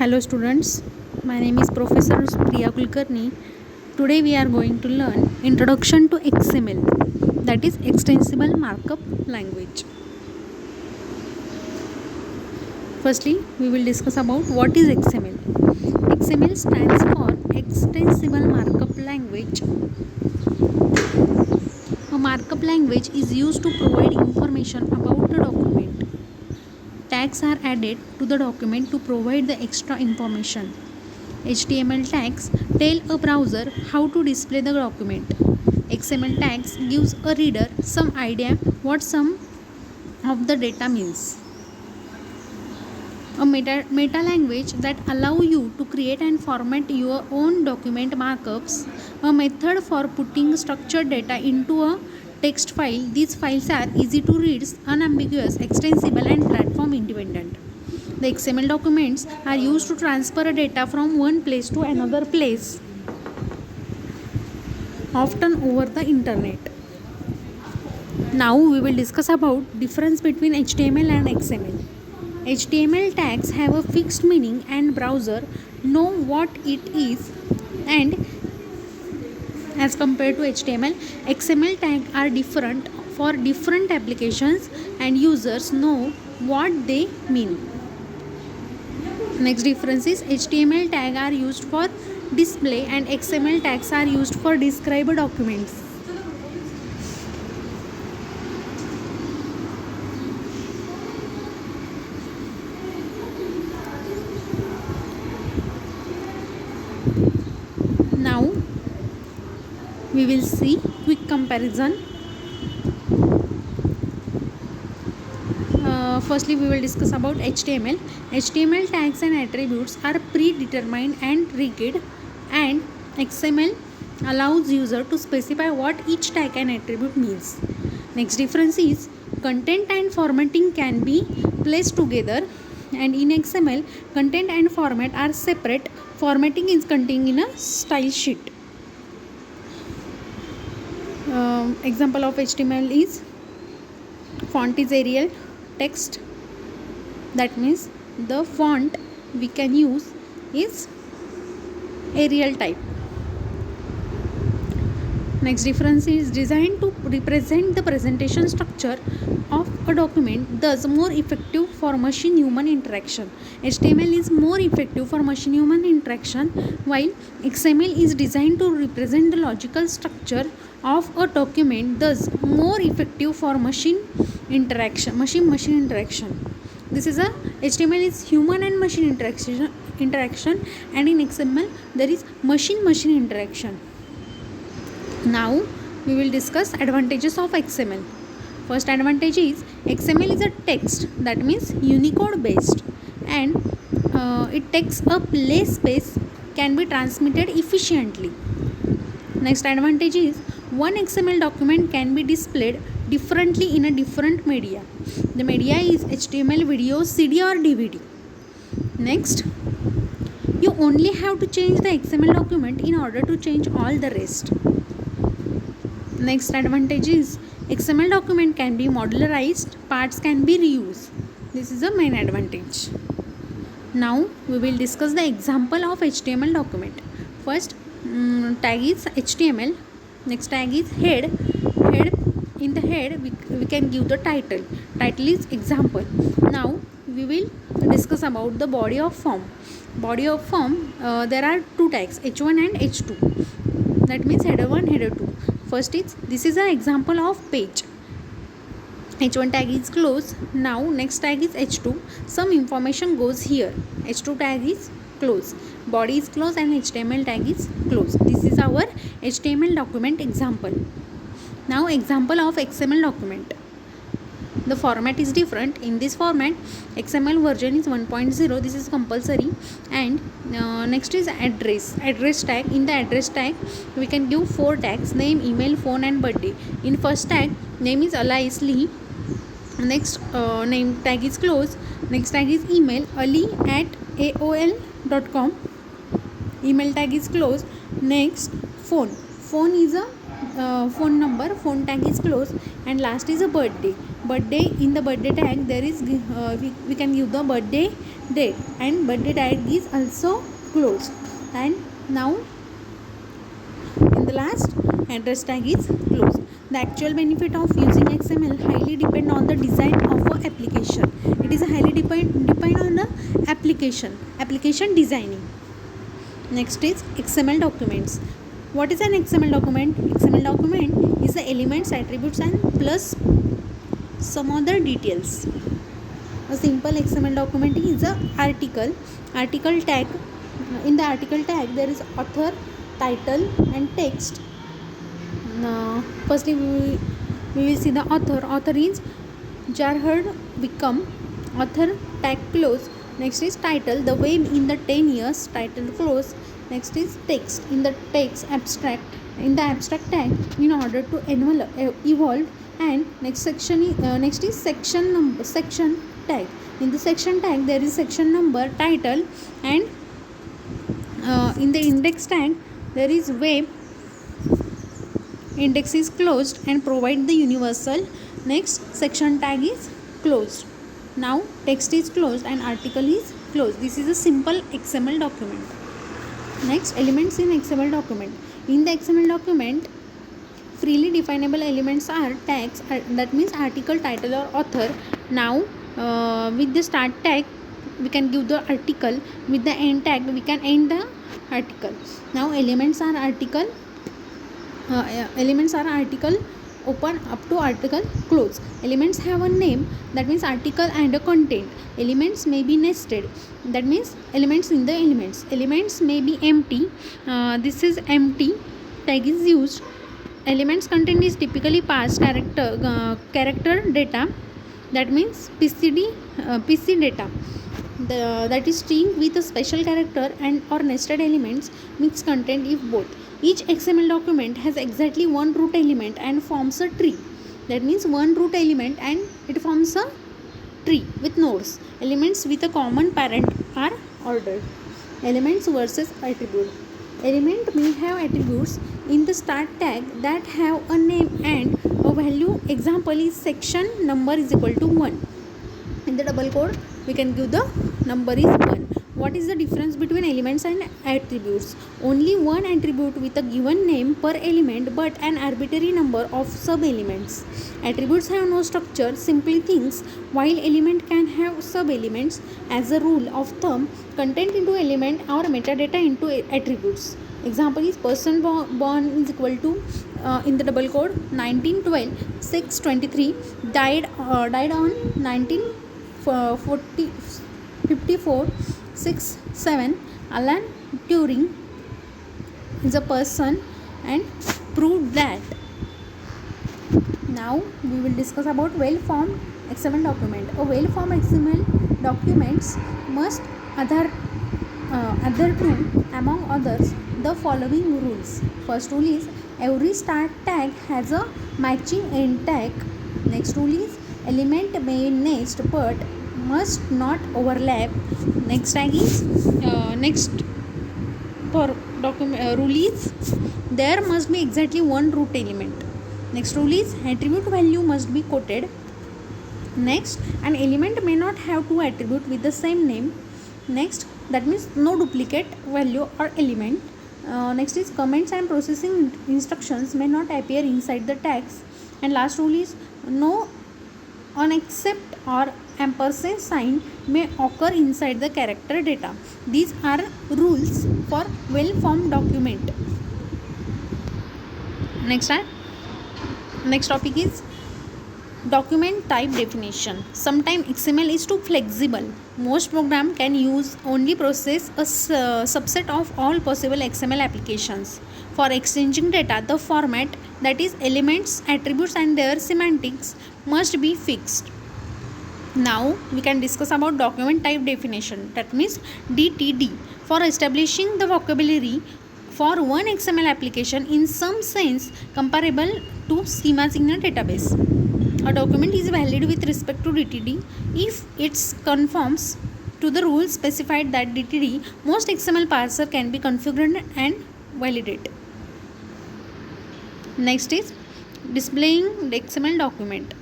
Hello students, my name is Professor Priya Kulkarni. Today we are going to learn Introduction to XML, that is Extensible Markup Language. Firstly, we will discuss about what is XML. XML stands for Extensible Markup Language. A markup language is used to provide information about the document. Tags are added to the document to provide the extra information. HTML tags tell a browser how to display the document. XML tags gives a reader some idea what some of the data means. A meta language that allow you to create and format your own document markups. A method for putting structured data into a text file. These files are easy to read, unambiguous, extensible and platform independent. The XML documents are used to transfer data from one place to another place, often over the internet. Now we will discuss about difference between HTML and XML. HTML tags have a fixed meaning and browser know what it is, and as compared to HTML, XML tags are different for different applications and users know what they mean. Next difference is HTML tags are used for display and XML tags are used for describe documents. Now we will see quick comparison. Firstly, we will discuss about HTML. HTML tags and attributes are predetermined and rigid, and XML allows user to specify what each tag and attribute means. Next difference is content and formatting can be placed together, and in XML, content and format are separate. Formatting is contained in a style sheet. Example of HTML is font is Arial, text, that means the font we can use is Arial type. Next difference is designed to represent the presentation structure of a document, thus more effective for machine-human interaction. HTML is more effective for machine-human interaction, while XML is designed to represent the logical structure of a document, thus more effective for machine interaction. This is a HTML is human and machine interaction, and in XML there is machine interaction. Now we will discuss advantages of XML. First advantage is XML is a text, that means Unicode based, and it takes up less space, can be transmitted efficiently. Next advantage is one XML document can be displayed differently in a different media. The media is HTML, video, CD or DVD. Next, you only have to change the XML document in order to change all the rest. Next advantage is XML document can be modularized, parts can be reused. This is the main advantage. Now we will discuss the example of HTML document. First tag is HTML. Next tag is head. In the head we can give the title. Title is example. Now we will discuss about the body of form. Body of form, there are two tags, H1 and H2. That means header 1, header 2. First is, this is an example of page. H1 tag is close. Now next tag is H2. Some information goes here. H2 tag is close. Body is close and HTML tag is close. This is our HTML document example. Now example of XML document. The format is different. In this format, XML version is 1.0. This is compulsory. And next is address tag. In the address tag we can give 4 tags: name, email, phone and birthday. In first tag, name is Alice Lee. Next name tag is close. Next tag is email, ali@aol.com. Email tag is close. Next phone is a phone number, phone tag is close, and last is a birthday. In the birthday tag there is we can give the birthday date, and birthday tag is also closed. And now in the last, address tag is closed. The actual benefit of using XML highly depend on the design of a application. It is highly depend on the application designing. Next is XML documents. What is an XML document? XML document is the elements, attributes, and plus some other details. A simple XML document is a article tag. In the article tag there is author, title, and text. Firstly we will see the author. Author is Gerhard Wickham. Author tag close. Next is title, the web in the 10 years, title close. Next is text. In the text, abstract. In the abstract tag, in order to evolve. And next is section tag. In the section tag there is section number, title, and in the index tag there is web. Index is closed and provide the universal. Next, section tag is closed. Now text is closed and article is closed. This is a simple XML document. Next, elements in XML document. In the XML document, freely definable elements are tags, that means article, title, or author. Now with the start tag we can give the article, with the end tag we can end the article. Now elements are article open up to article close. Elements have a name, that means article, and a content. Elements may be nested, that means elements in the elements. Elements may be empty. This is empty tag is used. Elements content is typically passed character data, that means PC data. That is string with a special character and or nested elements, mixed content if both. Each XML document has exactly one root element and forms a tree. That means one root element and it forms a tree with nodes. Elements with a common parent are ordered. Elements versus attribute. Element may have attributes in the start tag that have a name and a value. Example is section number is equal to 1. In the double quote we can give the number is 1. What is the difference between elements and attributes? Only one attribute with a given name per element, but an arbitrary number of sub-elements. Attributes have no structure, simply things, while element can have sub-elements. As a rule of thumb, content into element or metadata into attributes. Example is person born is equal to in the double code 1912 623 died on 1954 6-7. Alan Turing is a person and proved that. Now we will discuss about well-formed XML document. A well-formed XML documents must adhere to, among others, the following rules. First rule is every start tag has a matching end tag. Next rule is element may nest but must not overlap. Next tag is rule is there must be exactly one root element. Next rule is attribute value must be quoted. Next, an element may not have two attributes with the same name. Next, that means no duplicate value or element. Next is comments and processing instructions may not appear inside the tags. And last rule is no unexcept or ampersand sign may occur inside the character data. These are rules for well-formed document. Next topic is document type definition. Sometimes XML is too flexible. Most programs can only process a subset of all possible XML applications. For exchanging data, the format, that is elements, attributes, and their semantics, must be fixed. Now we can discuss about document type definition, that means DTD, for establishing the vocabulary for one XML application in some sense comparable to schemas in a database. A document is valid with respect to DTD if it conforms to the rules specified that DTD. Most XML parser can be configured and validate. Next is displaying the XML document.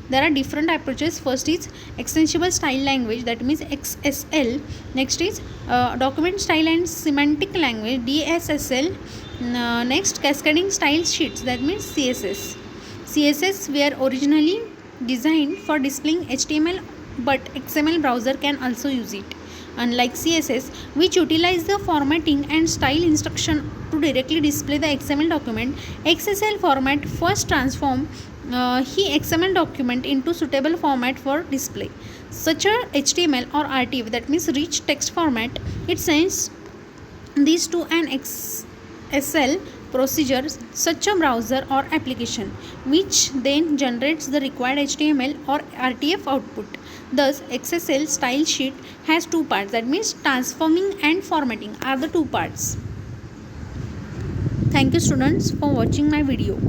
there are different approaches. First is extensible style language, that means XSL. Next is document style and semantic language, DSSL. Next, cascading style sheets, that means CSS. CSS were originally designed for displaying HTML, but XML browser can also use it. Unlike CSS, which utilize the formatting and style instruction to directly display the XML document, XSL format first transform he XML document into suitable format for display, such as HTML or RTF, that means rich text format. It sends these to an XSL procedure, such a browser or application, which then generates the required HTML or RTF output. Thus, XSL style sheet has two parts, that means transforming and formatting are the two parts. Thank you students for watching my video.